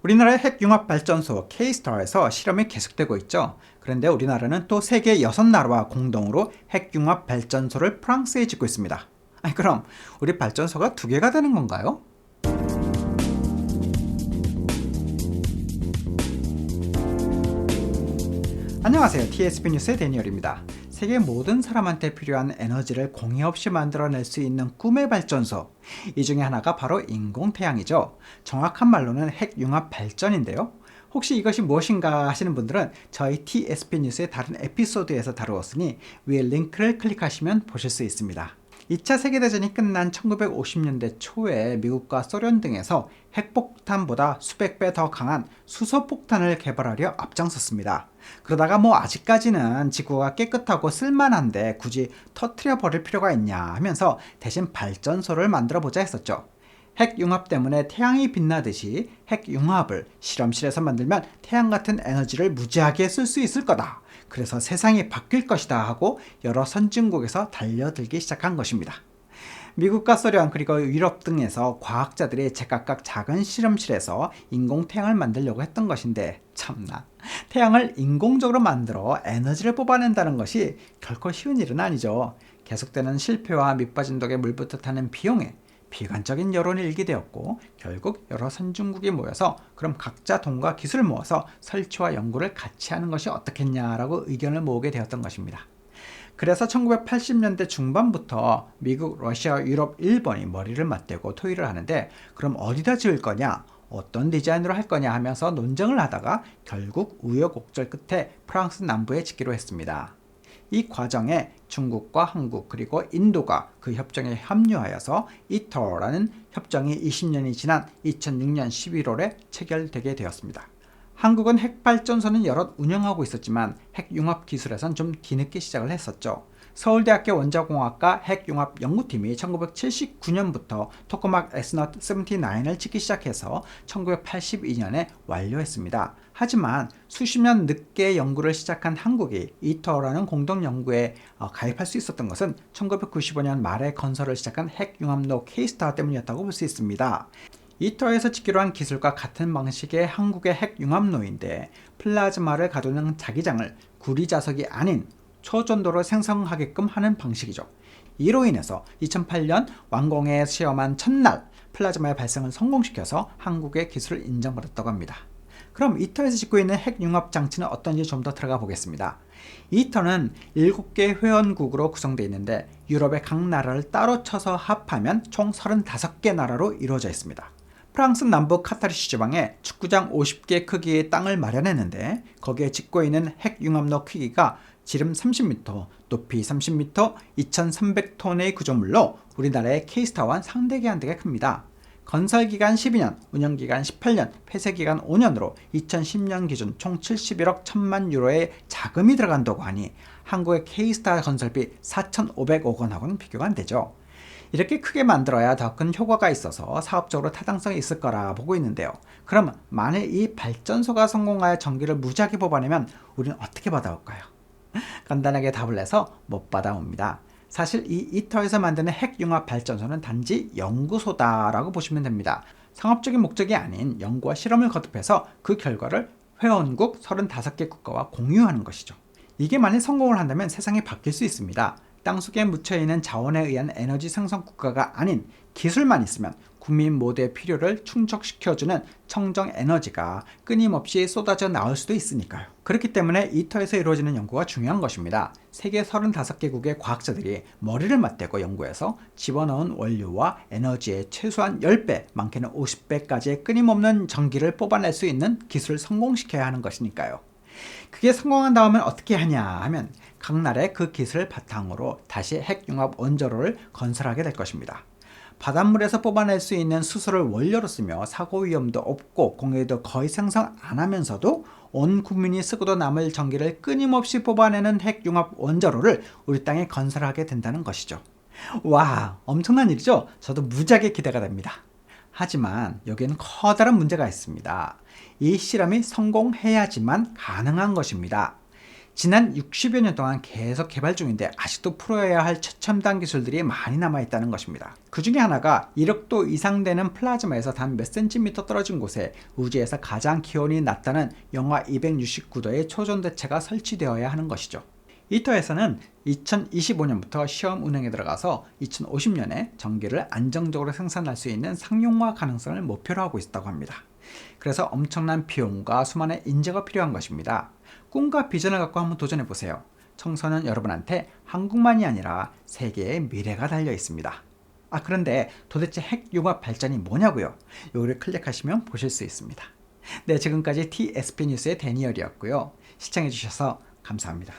우리나라의 핵융합발전소 K-STAR에서 실험이 계속되고 있죠. 그런데 우리나라는 또 세계 6나라와 공동으로 핵융합발전소를 프랑스에 짓고 있습니다. 아니, 그럼 우리 발전소가 2개가 되는 건가요? 안녕하세요. TSP 뉴스의 데니얼입니다. 세계 모든 사람한테 필요한 에너지를 공해 없이 만들어낼 수 있는 꿈의 발전소. 이 중에 하나가 바로 인공태양이죠. 정확한 말로는 핵융합 발전인데요. 혹시 이것이 무엇인가 하시는 분들은 저희 TSP 뉴스의 다른 에피소드에서 다루었으니 위에 링크를 클릭하시면 보실 수 있습니다. 2차 세계대전이 끝난 1950년대 초에 미국과 소련 등에서 핵폭탄보다 수백 배 더 강한 수소폭탄을 개발하려 앞장섰습니다. 그러다가 아직까지는 지구가 깨끗하고 쓸만한데 굳이 터트려 버릴 필요가 있냐 하면서 대신 발전소를 만들어 보자 했었죠. 핵융합 때문에 태양이 빛나듯이 핵융합을 실험실에서 만들면 태양 같은 에너지를 무지하게 쓸 수 있을 거다. 그래서 세상이 바뀔 것이다 하고 여러 선진국에서 달려들기 시작한 것입니다. 미국과 소련 그리고 유럽 등에서 과학자들이 제각각 작은 실험실에서 인공태양을 만들려고 했던 것인데 참나, 태양을 인공적으로 만들어 에너지를 뽑아낸다는 것이 결코 쉬운 일은 아니죠. 계속되는 실패와 밑빠진 독에 물부터 타는 비용에 비관적인 여론이 일게 되었고 결국 여러 선진국이 모여서 그럼 각자 돈과 기술을 모아서 설치와 연구를 같이 하는 것이 어떻겠냐라고 의견을 모으게 되었던 것입니다. 그래서 1980년대 중반부터 미국, 러시아, 유럽, 일본이 머리를 맞대고 토의를 하는데 그럼 어디다 지을 거냐? 어떤 디자인으로 할 거냐 하면서 논쟁을 하다가 결국 우여곡절 끝에 프랑스 남부에 짓기로 했습니다. 이 과정에 중국과 한국 그리고 인도가 그 협정에 합류하여서 이터라는 협정이 20년이 지난 2006년 11월에 체결되게 되었습니다. 한국은 핵발전소는 여럿 운영하고 있었지만 핵융합 기술에선 좀 뒤늦게 시작을 했었죠. 서울대학교 원자공학과 핵융합 연구팀이 1979년부터 토커막 에스넛 79을 짓기 시작해서 1982년에 완료했습니다. 하지만 수십 년 늦게 연구를 시작한 한국이 이터라는 공동 연구에 가입할 수 있었던 것은 1995년 말에 건설을 시작한 핵융합로 K-STAR 때문이었다고 볼 수 있습니다. 이터에서 짓기로 한 기술과 같은 방식의 한국의 핵융합로인데 플라즈마를 가두는 자기장을 구리자석이 아닌 초전도로 생성하게끔 하는 방식이죠. 이로 인해서 2008년 완공에 시험한 첫날 플라즈마의 발생을 성공시켜서 한국의 기술을 인정받았다고 합니다. 그럼 이터에서 짓고 있는 핵융합 장치는 어떤지 좀 더 들어가 보겠습니다. 이터는 7개 회원국으로 구성되어 있는데 유럽의 각 나라를 따로 쳐서 합하면 총 35개 나라로 이루어져 있습니다. 프랑스 남부 카타르시 지방에 축구장 50개 크기의 땅을 마련했는데 거기에 짓고 있는 핵융합로 크기가 지름 30m, 높이 30m, 2,300톤의 구조물로 우리나라의 K-STAR와는 상대기 안 되게 큽니다. 건설기간 12년, 운영기간 18년, 폐쇄기간 5년으로 2010년 기준 총 71억 1천만 유로의 자금이 들어간다고 하니 한국의 K-STAR 건설비 4,500억 원하고는 비교가 안 되죠. 이렇게 크게 만들어야 더 큰 효과가 있어서 사업적으로 타당성이 있을 거라 보고 있는데요. 그럼 만일 이 발전소가 성공하여 전기를 무지하게 뽑아내면 우리는 어떻게 받아올까요? 간단하게 답을 내서 못 받아옵니다. 사실 이 이터에서 만드는 핵융합 발전소는 단지 연구소다라고 보시면 됩니다. 상업적인 목적이 아닌 연구와 실험을 거듭해서 그 결과를 회원국 35개 국가와 공유하는 것이죠. 이게 만일 성공을 한다면 세상이 바뀔 수 있습니다. 땅속에 묻혀있는 자원에 의한 에너지 생성 국가가 아닌 기술만 있으면 국민 모두의 필요를 충족시켜주는 청정 에너지가 끊임없이 쏟아져 나올 수도 있으니까요. 그렇기 때문에 이터에서 이루어지는 연구가 중요한 것입니다. 세계 35개국의 과학자들이 머리를 맞대고 연구해서 집어넣은 원료와 에너지의 최소한 10배, 많게는 50배까지의 끊임없는 전기를 뽑아낼 수 있는 기술을 성공시켜야 하는 것이니까요. 그게 성공한 다음에 어떻게 하냐 하면 각 나라의 그 기술을 바탕으로 다시 핵융합 원자로를 건설하게 될 것입니다. 바닷물에서 뽑아낼 수 있는 수소를 원료로 쓰며 사고 위험도 없고 공해도 거의 생성 안 하면서도 온 국민이 쓰고도 남을 전기를 끊임없이 뽑아내는 핵융합 원자로를 우리 땅에 건설하게 된다는 것이죠. 와, 엄청난 일이죠? 저도 무지하게 기대가 됩니다. 하지만 여기에는 커다란 문제가 있습니다. 이 실험이 성공해야지만 가능한 것입니다. 지난 60여 년 동안 계속 개발 중인데 아직도 풀어야 할 최첨단 기술들이 많이 남아있다는 것입니다. 그 중에 하나가 1억도 이상 되는 플라즈마에서 단 몇 센티미터 떨어진 곳에 우주에서 가장 기온이 낮다는 영하 269도의 초전대체가 설치되어야 하는 것이죠. 이터에서는 2025년부터 시험 운행에 들어가서 2050년에 전기를 안정적으로 생산할 수 있는 상용화 가능성을 목표로 하고 있다고 합니다. 그래서 엄청난 비용과 수많은 인재가 필요한 것입니다. 꿈과 비전을 갖고 한번 도전해보세요. 청소년 여러분한테 한국만이 아니라 세계의 미래가 달려 있습니다. 그런데 도대체 핵융합 발전이 뭐냐고요? 여기를 클릭하시면 보실 수 있습니다. 네, 지금까지 TSP 뉴스의 데니얼이었고요. 시청해주셔서 감사합니다.